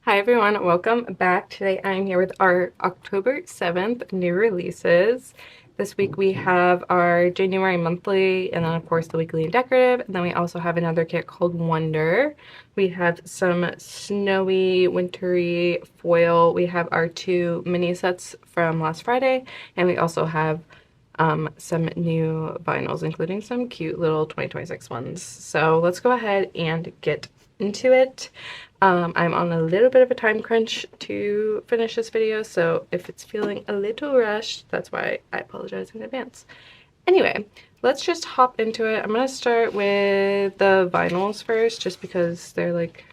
Hi everyone, welcome back. Today I'm here with our October 7th new releases. This week we have our January monthly and then of course the weekly and decorative, and then we also have another kit called Wonder. We have some snowy, wintry foil. We have our two mini sets from last Friday, and we also have some new vinyls, including some cute little 2026 ones. So let's go ahead and get into it. I'm on a little bit of a time crunch to finish this video, so if it's feeling a little rushed, that's why I apologize in advance. Anyway, let's just hop into it. I'm gonna start with the vinyls first, just because they're like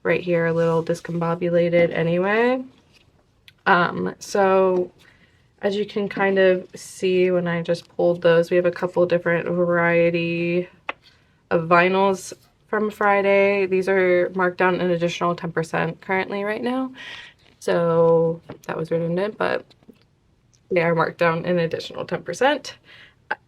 right here a little discombobulated anyway. So as you can kind of see when I just pulled those, we have a couple different variety of vinyls from Friday. These are marked down an additional 10% currently right now. So that was redundant, but they are marked down an additional 10%.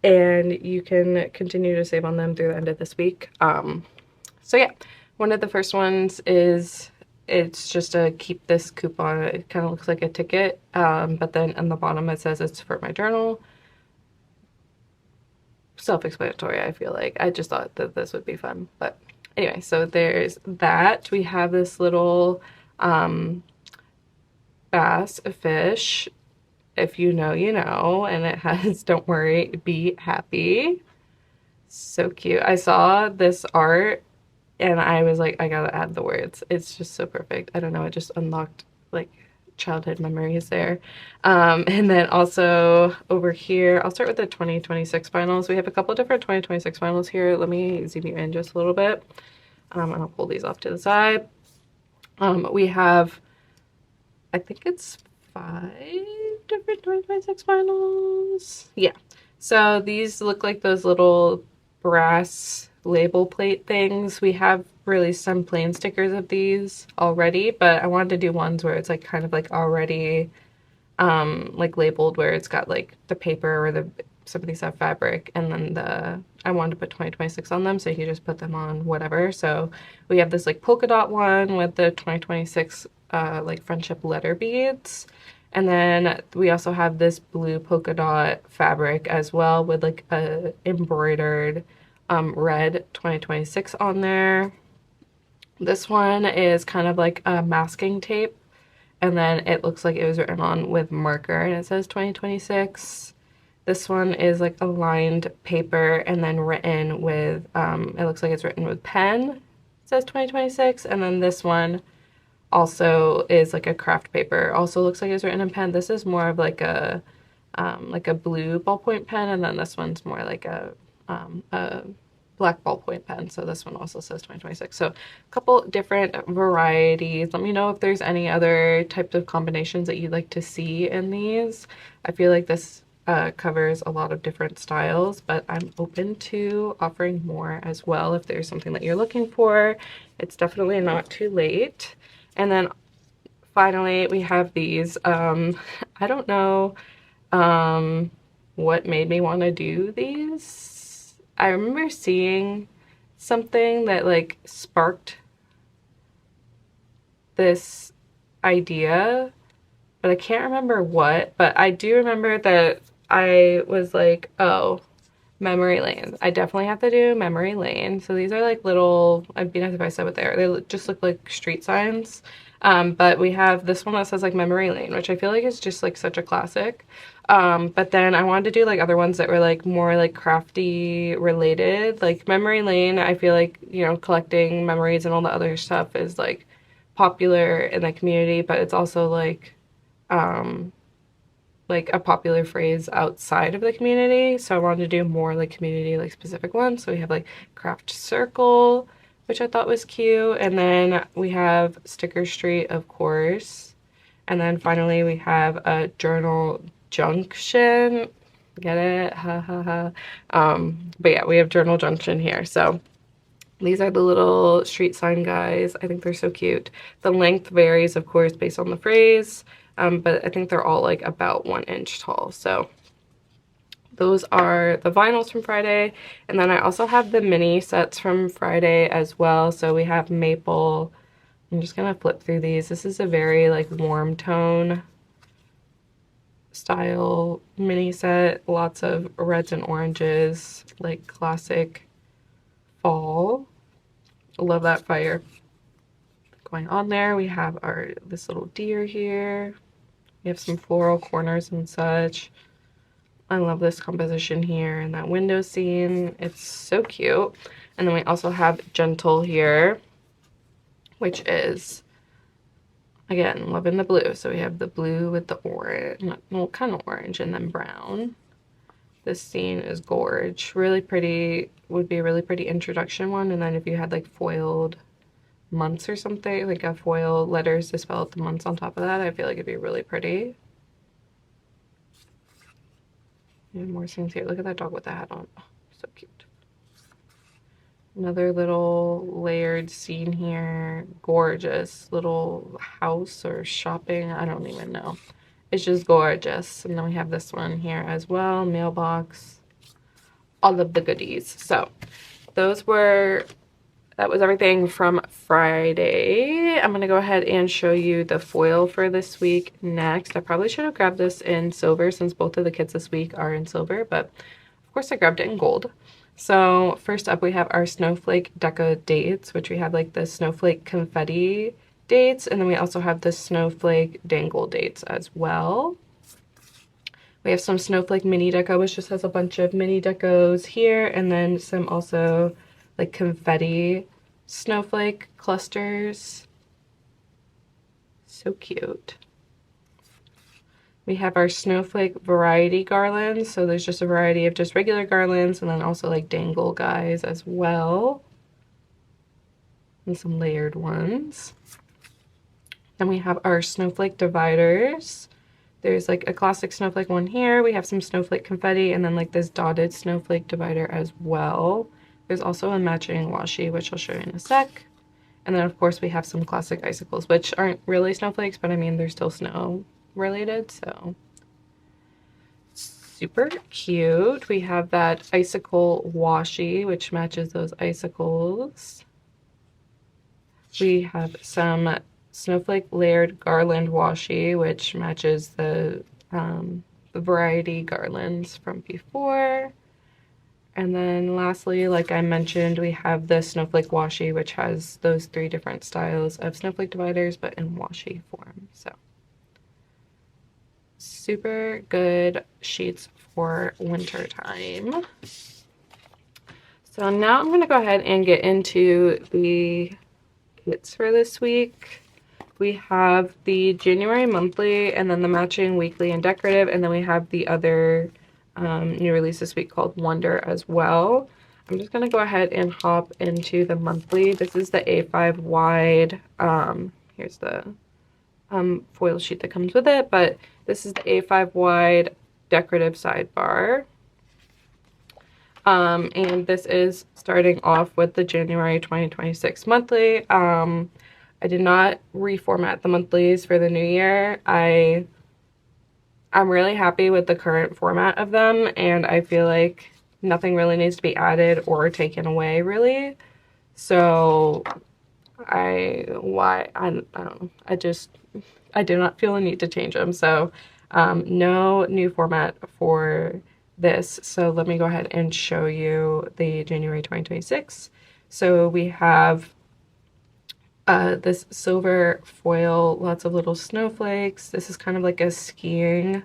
And you can continue to save on them through the end of this week. So yeah, one of the first ones is it's just a keep this coupon. It kind of looks like a ticket, but then on the bottom it says it's for my journal. Self-explanatory, I feel like. I just thought that this would be fun. But anyway, so there's that. We have this little bass fish. If you know, you know. And it has, don't worry, be happy. So cute. I saw this art and I was like, I gotta add the words. It's just so perfect. I don't know, it just unlocked like childhood memories there. And then also over here, I'll start with the 2026 finals. We have a couple different 2026 finals here. Let me zoom you in just a little bit. And I'll pull these off to the side. We have, I think it's 5 different 2026 finals. Yeah. So these look like those little brass label plate things. We have released some plain stickers of these already, but I wanted to do ones where it's like kind of like already like labeled, where it's got like the paper or the some of these have fabric, and then I wanted to put 2026 on them so you can just put them on whatever. So we have this like polka dot one with the 2026 like friendship letter beads. And then we also have this blue polka dot fabric as well with like a embroidered red 2026 on there. This one is kind of like a masking tape, and then it looks like it was written on with marker and it says 2026. This one is like a lined paper and then written with, it looks like it's written with pen. It says 2026. And then this one also is like a craft paper. Also looks like it's written in pen. This is more of like a blue ballpoint pen, and then this one's more like a black ballpoint pen. So this one also says 2026. So a couple different varieties. Let me know if there's any other types of combinations that you'd like to see in these. I feel like this covers a lot of different styles, but I'm open to offering more as well if there's something that you're looking for. It's definitely not too late. And then finally we have these. I don't know what made me want to do these. I remember seeing something that like sparked this idea, but I can't remember what. But I do remember that I was like, oh, memory lane. I definitely have to do memory lane. So these are like little, I'd be nice if I said what they are. They just look like street signs. But we have this one that says like memory lane, which I feel like is just like such a classic. But then I wanted to do like other ones that were like more like crafty related. Like memory lane, I feel like, you know, collecting memories and all the other stuff is like popular in the community, but it's also like a popular phrase outside of the community. So I wanted to do more like community like specific ones. So we have like craft circle, which I thought was cute. And then we have sticker street, of course. And then finally we have a journal junction. Get it? Ha ha ha. But yeah, we have journal junction here. So these are the little street sign guys. I think they're so cute. The length varies, of course, based on the phrase. But I think they're all like about 1 inch tall. So those are the vinyls from Friday. And then I also have the mini sets from Friday as well. So we have maple, I'm just gonna flip through these. This is a very like warm tone style mini set. Lots of reds and oranges, like classic fall. Love that fire going on there. We have this little deer here. We have some floral corners and such. I love this composition here and that window scene. It's so cute. And then we also have Gentle here, which is, again, loving the blue. So we have the blue with the orange, well, kind of orange, and then brown. This scene is gorge. Really pretty, would be a really pretty introduction one. And then if you had like foiled months or something, like a foil letters to spell out the months on top of that, I feel like it'd be really pretty. And more scenes here. Look at that dog with the hat on. Oh, so cute. Another little layered scene here. Gorgeous little house or shopping. I don't even know. It's just gorgeous. And then we have this one here as well. Mailbox. All of the goodies. So that was everything from Friday. I'm going to go ahead and show you the foil for this week next. I probably should have grabbed this in silver since both of the kits this week are in silver, but of course I grabbed it in gold. So first up we have our Snowflake Deco dates, which we have like the Snowflake Confetti dates, and then we also have the Snowflake Dangle dates as well. We have some Snowflake Mini Deco, which just has a bunch of mini decos here, and then some also like confetti snowflake clusters. So cute. We have our snowflake variety garlands. So there's just a variety of just regular garlands and then also like dangle guys as well. And some layered ones. Then we have our snowflake dividers. There's like a classic snowflake one here. We have some snowflake confetti and then like this dotted snowflake divider as well. There's also a matching washi, which I'll show you in a sec. And then, of course, we have some classic icicles, which aren't really snowflakes, but I mean, they're still snow related, so super cute. We have that icicle washi, which matches those icicles. We have some snowflake layered garland washi, which matches the variety garlands from before. And then lastly, like I mentioned, we have the snowflake washi, which has those 3 different styles of snowflake dividers, but in washi form. So super good sheets for winter time. So now I'm going to go ahead and get into the kits for this week. We have the January monthly and then the matching weekly and decorative, and then we have the other new release this week called Wonder as well. I'm just going to go ahead and hop into the monthly. This is the A5 wide. Here's the foil sheet that comes with it, but this is the A5 wide decorative sidebar. And this is starting off with the January 2026 monthly. I did not reformat the monthlies for the new year. I'm really happy with the current format of them, and I feel like nothing really needs to be added or taken away, really. So I don't know. I do not feel a need to change them. So no new format for this. So let me go ahead and show you the January 2026. So we have this silver foil, lots of little snowflakes. This is kind of like a skiing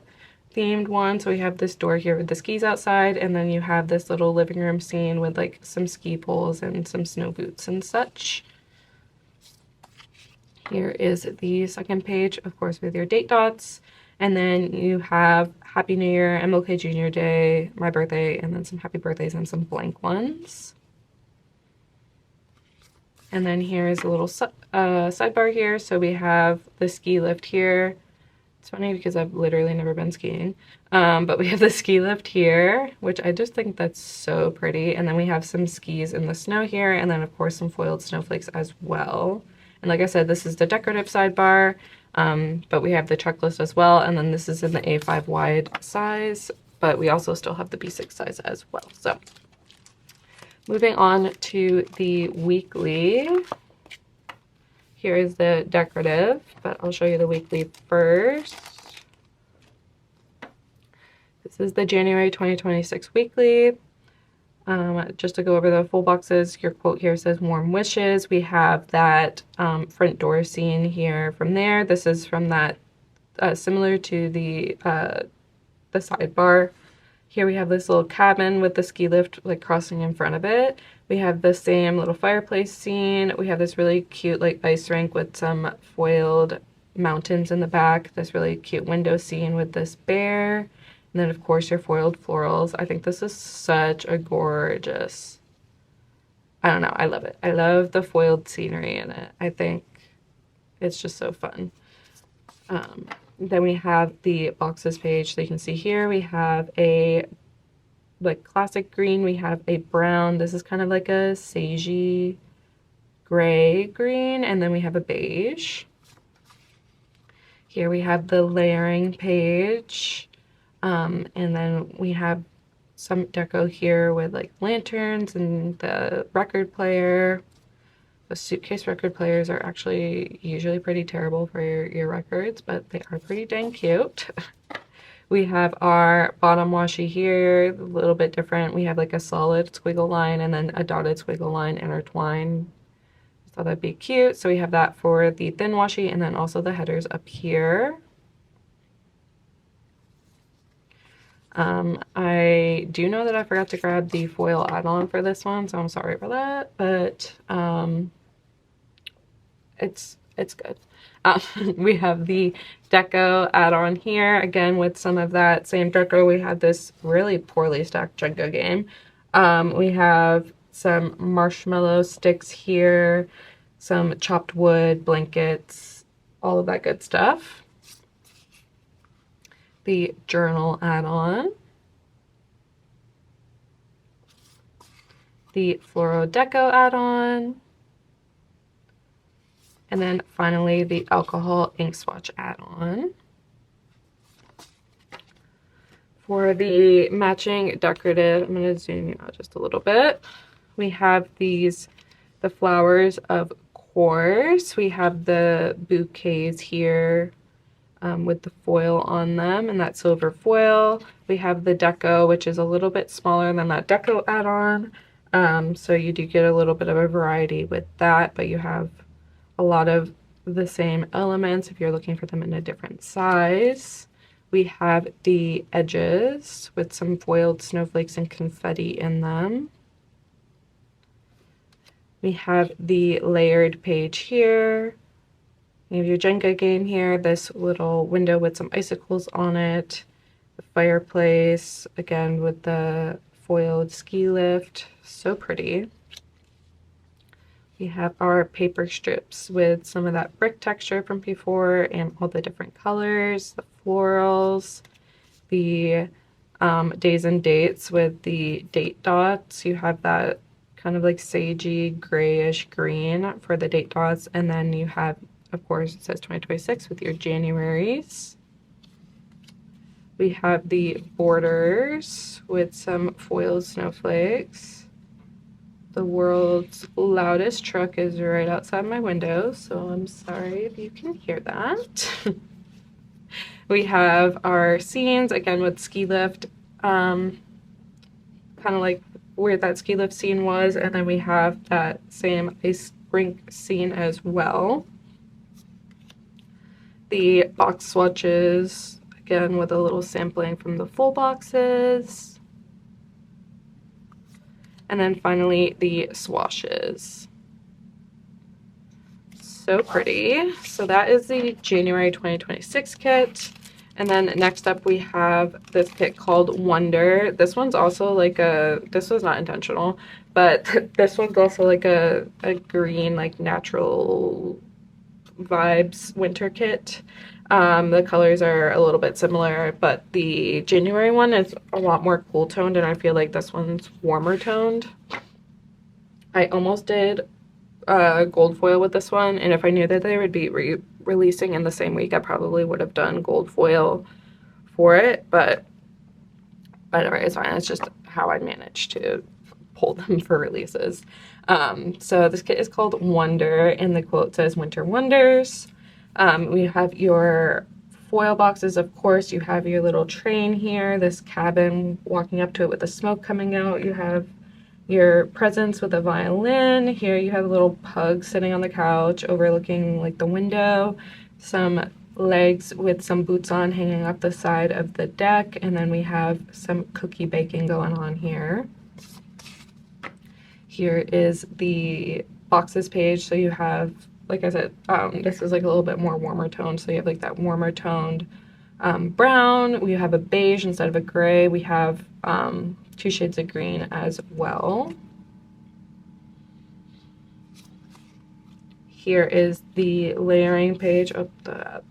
themed one. So we have this door here with the skis outside, and then you have this little living room scene with like some ski poles and some snow boots and such. Here is the second page, of course, with your date dots. And then you have Happy New Year, MLK Junior Day, my birthday, and then some happy birthdays and some blank ones. And then here is a little sidebar here. So we have the ski lift here. It's funny because I've literally never been skiing. But we have the ski lift here, which I just think that's so pretty. And then we have some skis in the snow here. And then, of course, some foiled snowflakes as well. And like I said, this is the decorative sidebar. But we have the checklist as well. And then this is in the A5 wide size. But we also still have the B6 size as well. So moving on to the weekly. Here is the decorative, but I'll show you the weekly first. This is the January 2026 weekly. Just to go over the full boxes, your quote here says warm wishes. We have that front door scene here from there. This is from that, similar to the sidebar. Here we have this little cabin with the ski lift like crossing in front of it. We have the same little fireplace scene. We have this really cute like ice rink with some foiled mountains in the back. This really cute window scene with this bear. And then of course your foiled florals. I think this is such a gorgeous, I don't know, I love it. I love the foiled scenery in it. I think it's just so fun. Then we have the boxes page. So you can see here we have a like classic green. We have a brown. This is kind of like a sagey gray green. And then we have a beige. Here we have the layering page. And then we have some deco here with like lanterns and the record player. The suitcase record players are actually usually pretty terrible for your records, but they are pretty dang cute. We have our bottom washi here, a little bit different. We have like a solid squiggle line and then a dotted squiggle line intertwined. So that'd be cute. So we have that for the thin washi and then also the headers up here. I do know that I forgot to grab the foil add-on for this one, so I'm sorry for that, but it's good. We have the deco add-on here, again with some of that same deco. We had this really poorly stacked Jenga game. We have some marshmallow sticks here, some chopped wood, blankets, all of that good stuff. The journal add-on, the Floro Deco add-on, and then finally the alcohol ink swatch add-on. For the matching decorative, I'm going to zoom you out just a little bit. We have the flowers, of course. We have the bouquets here. With the foil on them and that silver foil. We have the deco, which is a little bit smaller than that deco add-on. So you do get a little bit of a variety with that, but you have a lot of the same elements if you're looking for them in a different size. We have the edges with some foiled snowflakes and confetti in them. We have the layered page here. You have your Jenga game here, this little window with some icicles on it, the fireplace, again with the foiled ski lift, so pretty. We have our paper strips with some of that brick texture from before and all the different colors, the florals, the days and dates with the date dots. You have that kind of like sagey grayish green for the date dots, and then you have, of course, it says 2026 with your Januaries. We have the borders with some foiled snowflakes. The world's loudest truck is right outside my window, so I'm sorry if you can hear that. We have our scenes, again with ski lift, kind of like where that ski lift scene was, and then we have that same ice rink scene as well. The box swatches, again with a little sampling from the full boxes. And then finally the swashes. So pretty. So that is the January 2026 kit. And then next up we have this kit called Wonder. This one's also like this was not intentional, but this one's also like a green, like natural vibes winter kit. The colors are a little bit similar, but the January one is a lot more cool toned, and I feel like this one's warmer toned. I almost did gold foil with this one, and if I knew that they would be releasing in the same week, I probably would have done gold foil for it, but whatever, it's fine. It's just how I managed to pull them for releases. So this kit is called Wonder, and the quote says Winter Wonders. We have your foil boxes, of course. You have your little train here, this cabin walking up to it with the smoke coming out. You have your presents with a violin. Here you have a little pug sitting on the couch overlooking like the window. Some legs with some boots on hanging up the side of the deck, and then we have some cookie baking going on here. Here is the boxes page. So you have, like I said, this is like a little bit more warmer toned. So you have like that warmer toned brown. We have a beige instead of a gray. We have 2 shades of green as well. Here is the layering page. Oh, the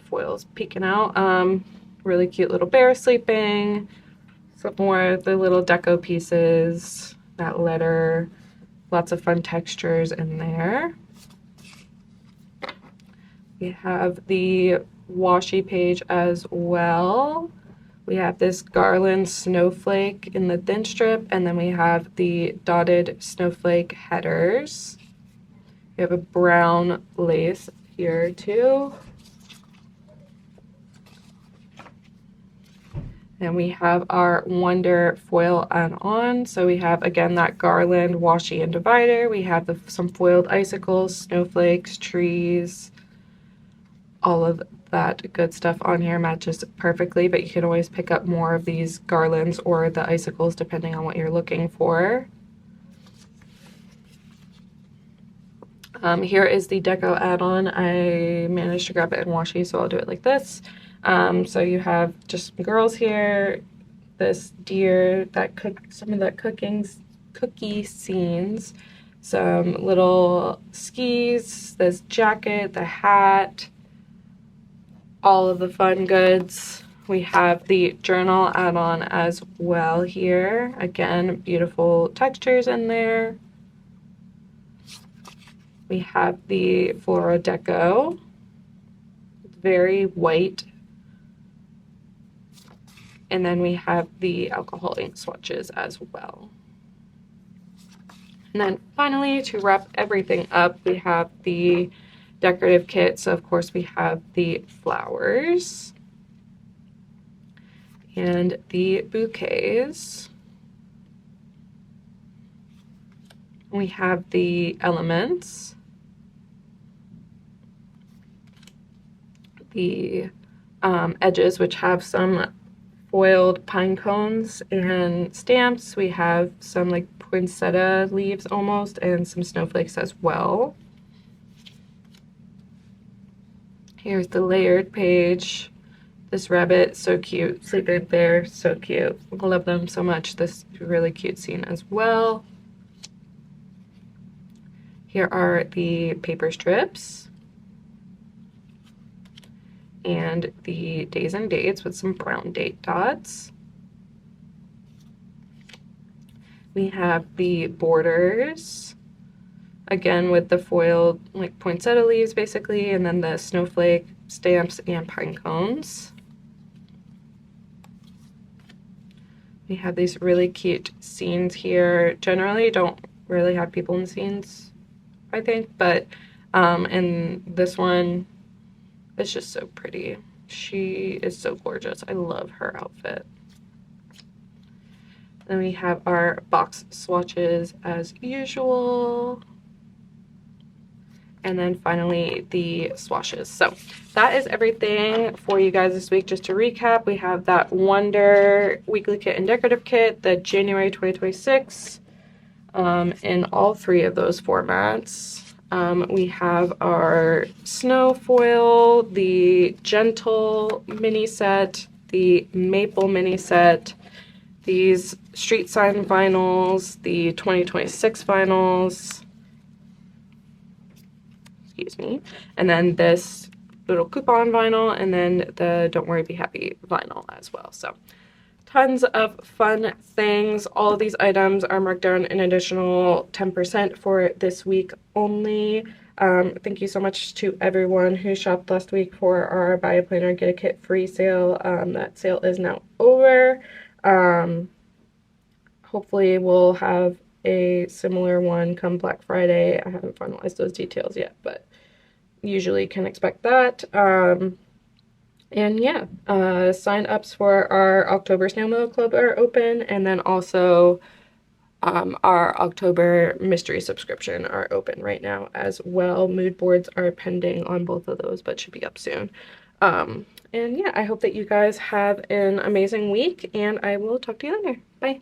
foil's peeking out. Really cute little bear sleeping. Some more of the little deco pieces. That letter. Lots of fun textures in there. We have the washi page as well. We have this garland snowflake in the thin strip, and then we have the dotted snowflake headers. We have a brown lace here too. And we have our Wonder foil add-on. So we have, again, that garland, washi, and divider. We have some foiled icicles, snowflakes, trees, all of that good stuff on here matches perfectly, but you can always pick up more of these garlands or the icicles depending on what you're looking for. Here is the deco add-on. I managed to grab it in washi, so I'll do it like this. So you have just some girls here, this deer that some of the cookie scenes, some little skis, this jacket, the hat, all of the fun goods. We have the journal add-on as well here. Again, beautiful textures in there. We have the Flora Deco. It's very white. And then we have the alcohol ink swatches as well. And then finally, to wrap everything up, we have the decorative kit. So of course we have the flowers and the bouquets. We have the elements, the edges, which have some foiled pine cones and stamps. We have some like poinsettia leaves almost, and some snowflakes as well. Here's the layered page. This rabbit, so cute. Sleeping bear, so cute. I love them so much. This really cute scene as well. Here are the paper strips and the days and dates with some brown date dots. We have the borders, again with the foiled like poinsettia leaves basically, and then the snowflake stamps and pine cones. We have these really cute scenes here. Generally don't really have people in scenes, I think, but in this one, it's just so pretty. She is so gorgeous. I love her outfit. Then we have our box swatches as usual. And then finally the swashes. So that is everything for you guys this week. Just to recap, we have that Wonder weekly kit and decorative kit, the January 2026, in all 3 of those formats. We have our snow foil, the gentle mini set, the maple mini set, these street sign vinyls, the 2026 vinyls, excuse me, and then this little coupon vinyl, and then the Don't Worry Be Happy vinyl as well. So tons of fun things. All of these items are marked down an additional 10% for this week only. Thank you so much to everyone who shopped last week for our Buy a Planner, Get a Kit free sale. That sale is now over. Hopefully we'll have a similar one come Black Friday. I haven't finalized those details yet, but usually can expect that. And yeah, sign-ups for our October Snail Mail Club are open, and then also our October mystery subscription are open right now as well. Mood boards are pending on both of those, but should be up soon. And yeah, I hope that you guys have an amazing week, and I will talk to you later. Bye.